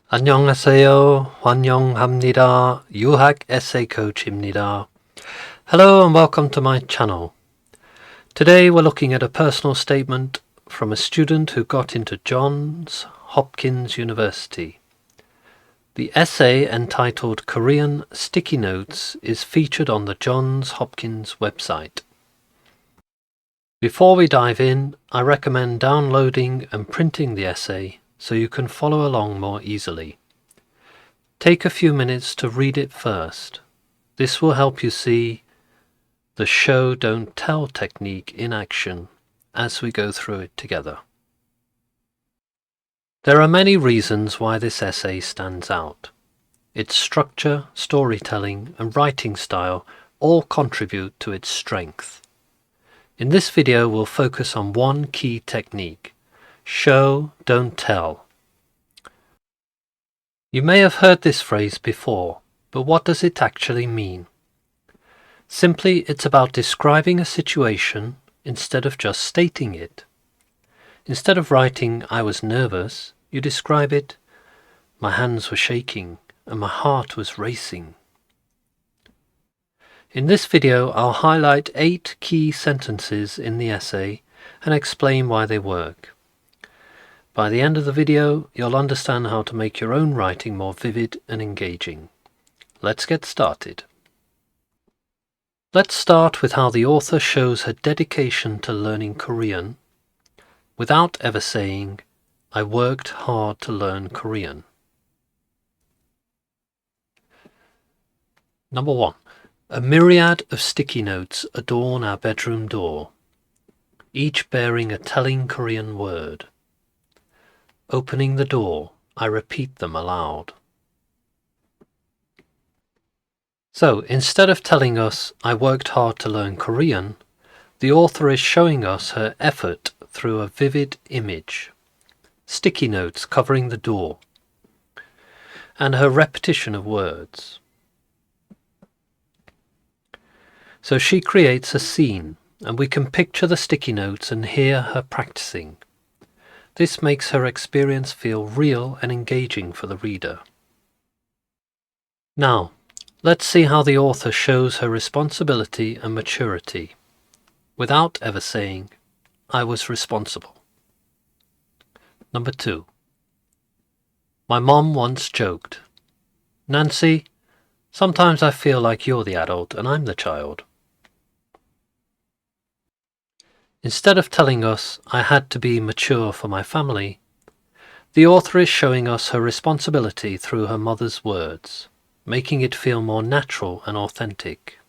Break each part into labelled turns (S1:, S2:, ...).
S1: 안녕하세요. 환영합니다. 유학 essay coach입니다. Hello and welcome to my channel. Today we're looking at a personal statement from a student who got into Johns Hopkins University. The essay, entitled Korean Sticky Notes, is featured on the Johns Hopkins website. Before we dive in, I recommend downloading and printing the essay so you can follow along more easily. Take a few minutes to read it first. This will help you see the show don't tell technique in action as we go through it together. There are many reasons why this essay stands out. Its structure, storytelling, and writing style all contribute to its strength. In this video, we'll focus on one key technique: show, don't tell. You may have heard this phrase before, but what does it actually mean? Simply, it's about describing a situation instead of just stating it. Instead of writing, "I was nervous," you describe it, "My hands were shaking and my heart was racing." In this video, I'll highlight 8 key sentences in the essay and explain why they work. By the end of the video, you'll understand how to make your own writing more vivid and engaging. Let's get started. Let's start with how the author shows her dedication to learning Korean without ever saying, "I worked hard to learn Korean." Number 1. A myriad of sticky notes adorn our bedroom door, each bearing a telling Korean word. Opening the door, I repeat them aloud. So, instead of telling us, "I worked hard to learn Korean," the author is showing us her effort through a vivid image, sticky notes covering the door, and her repetition of words. So she creates a scene, and we can picture the sticky notes and hear her practicing. This makes her experience feel real and engaging for the reader. Now, let's see how the author shows her responsibility and maturity, without ever saying, "I was responsible." Number 2. My mom once joked, "Nancy, sometimes I feel like you're the adult and I'm the child." Instead of telling us, "I had to be mature for my family," the author is showing us her responsibility through her mother's words, making it feel more natural and authentic.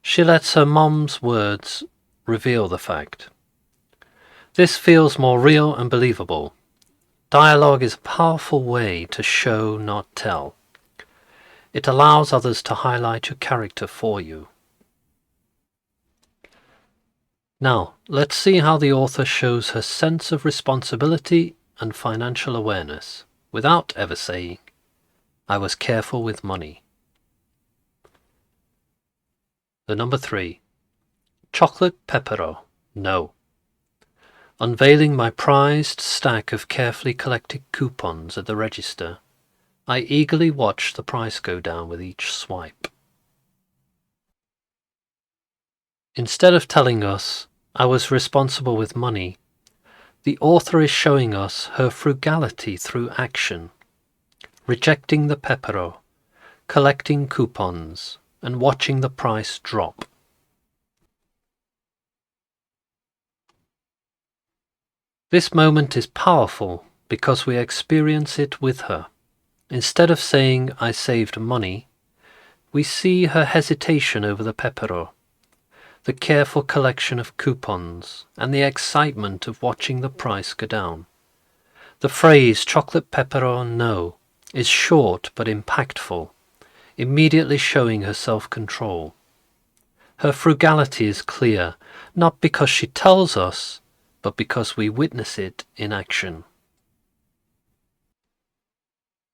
S1: She lets her mom's words reveal the fact. This feels more real and believable. Dialogue is a powerful way to show, not tell. It allows others to highlight your character for you. Now, let's see how the author shows her sense of responsibility and financial awareness, without ever saying, "I was careful with money." The number 3. Chocolate pepero, no. Unveiling my prized stack of carefully collected coupons at the register, I eagerly watch the price go down with each swipe. Instead of telling us, "I was responsible with money," the author is showing us her frugality through action, rejecting the pepero, collecting coupons, and watching the price drop. This moment is powerful because we experience it with her. Instead of saying, "I saved money," we see her hesitation over the pepero, the careful collection of coupons, and the excitement of watching the price go down. The phrase "chocolate pepero no" is short but impactful, immediately showing her self-control. Her frugality is clear, not because she tells us, but because we witness it in action.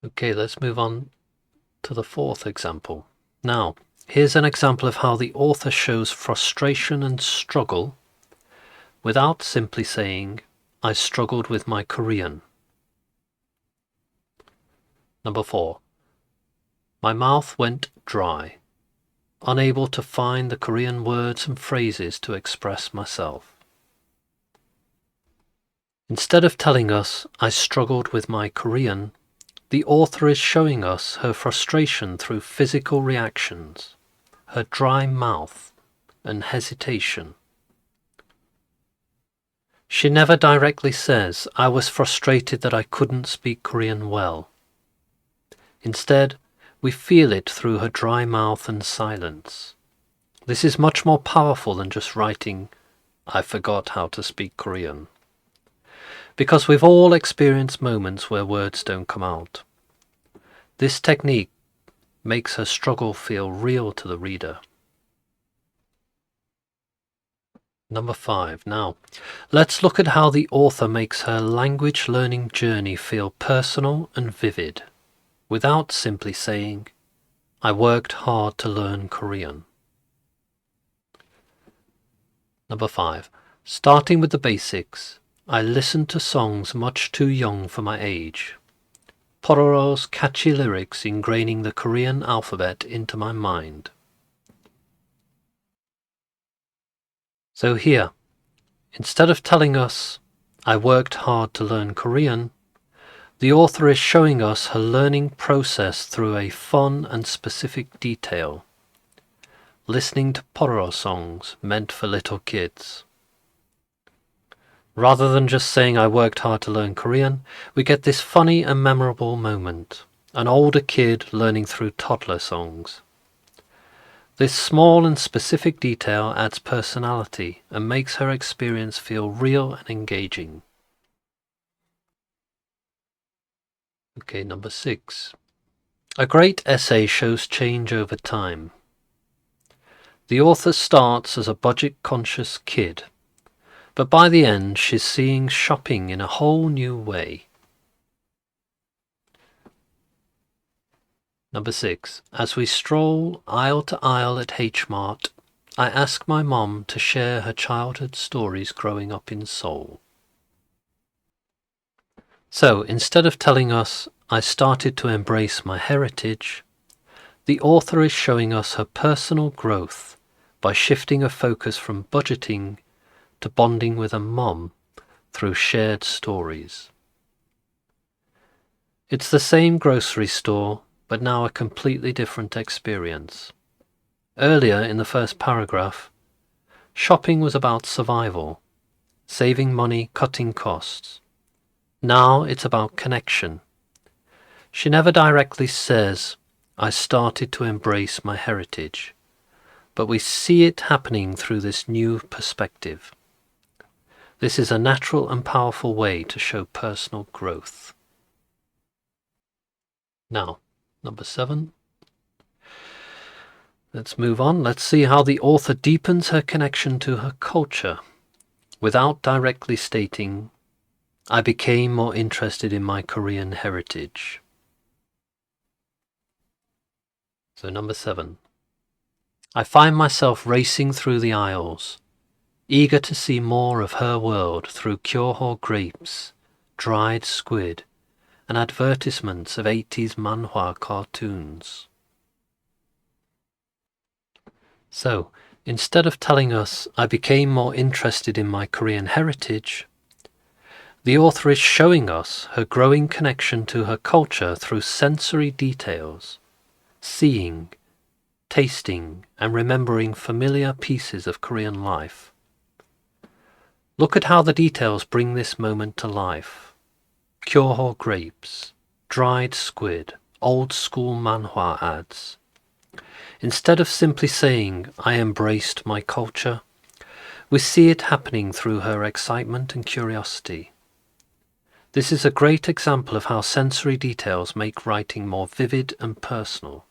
S1: Okay, let's move on to the 4th example. Now, here's an example of how the author shows frustration and struggle without simply saying, "I struggled with my Korean." Number 4. My mouth went dry, unable to find the Korean words and phrases to express myself. Instead of telling us I struggled with my Korean, the author is showing us her frustration through physical reactions, her dry mouth and hesitation. She never directly says, I was frustrated that I couldn't speak Korean well. Instead, we feel it through her dry mouth and silence. This is much more powerful than just writing, I forgot how to speak Korean. Because we've all experienced moments where words don't come out. This technique makes her struggle feel real to the reader. Number 5. Now, let's look at how the author makes her language learning journey feel personal and vivid, without simply saying, I worked hard to learn Korean. Number 5. Starting with the basics, I listened to songs much too young for my age. Pororo's catchy lyrics ingraining the Korean alphabet into my mind. So here, instead of telling us, I worked hard to learn Korean, the author is showing us her learning process through a fun and specific detail. Listening to Pororo songs meant for little kids. Rather than just saying I worked hard to learn Korean, we get this funny and memorable moment, an older kid learning through toddler songs. This small and specific detail adds personality and makes her experience feel real and engaging. Okay, number 6. A great essay shows change over time. The author starts as a budget-conscious kid, but by the end she's seeing shopping in a whole new way. Number 6. As we stroll aisle to aisle at H-Mart, I ask my mom to share her childhood stories growing up in Seoul. So, instead of telling us, I started to embrace my heritage, the author is showing us her personal growth by shifting her focus from budgeting to bonding with a mom through shared stories. It's the same grocery store, but now a completely different experience. Earlier in the first paragraph, shopping was about survival, saving money, cutting costs. Now it's about connection. She never directly says, I started to embrace my heritage, but we see it happening through this new perspective. This is a natural and powerful way to show personal growth. Now, number 7. Let's move on. Let's see how the author deepens her connection to her culture without directly stating, I became more interested in my Korean heritage. So number 7. I find myself racing through the aisles, eager to see more of her world through Kyoho grapes, dried squid, and advertisements of 80s manhwa cartoons. So, instead of telling us I became more interested in my Korean heritage, the author is showing us her growing connection to her culture through sensory details, seeing, tasting, and remembering familiar pieces of Korean life. Look at how the details bring this moment to life. Kyoho grapes, dried squid, old school manhwa ads. Instead of simply saying, I embraced my culture, we see it happening through her excitement and curiosity. This is a great example of how sensory details make writing more vivid and personal.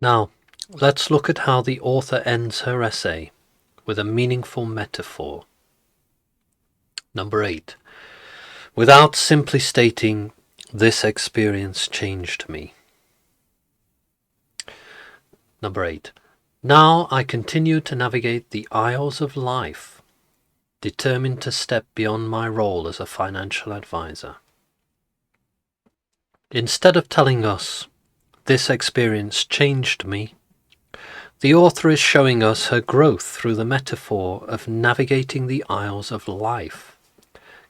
S1: Now, let's look at how the author ends her essay with a meaningful metaphor. Number 8. Without simply stating, this experience changed me. Number 8. Now I continue to navigate the aisles of life, determined to step beyond my role as a financial advisor. Instead of telling us, "This experience changed me," the author is showing us her growth through the metaphor of navigating the aisles of life,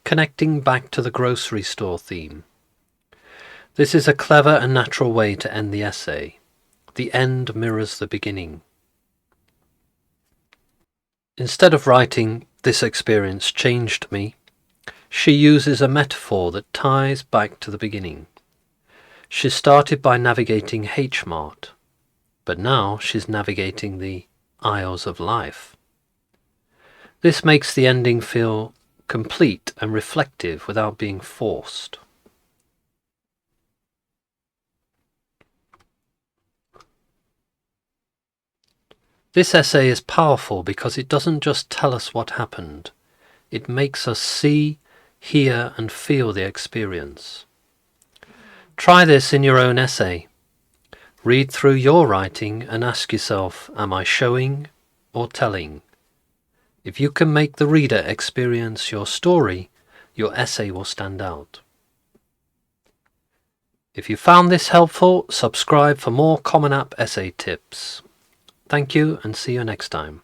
S1: connecting back to the grocery store theme. This is a clever and natural way to end the essay. The end mirrors the beginning. Instead of writing, "This experience changed me," she uses a metaphor that ties back to the beginning. She started by navigating H-Mart, but now she's navigating the aisles of life. This makes the ending feel complete and reflective without being forced. This essay is powerful because it doesn't just tell us what happened. It makes us see, hear, and feel the experience. Try this in your own essay. Read through your writing and ask yourself, am I showing or telling? If you can make the reader experience your story, your essay will stand out. If you found this helpful, subscribe for more Common App essay tips. Thank you and see you next time.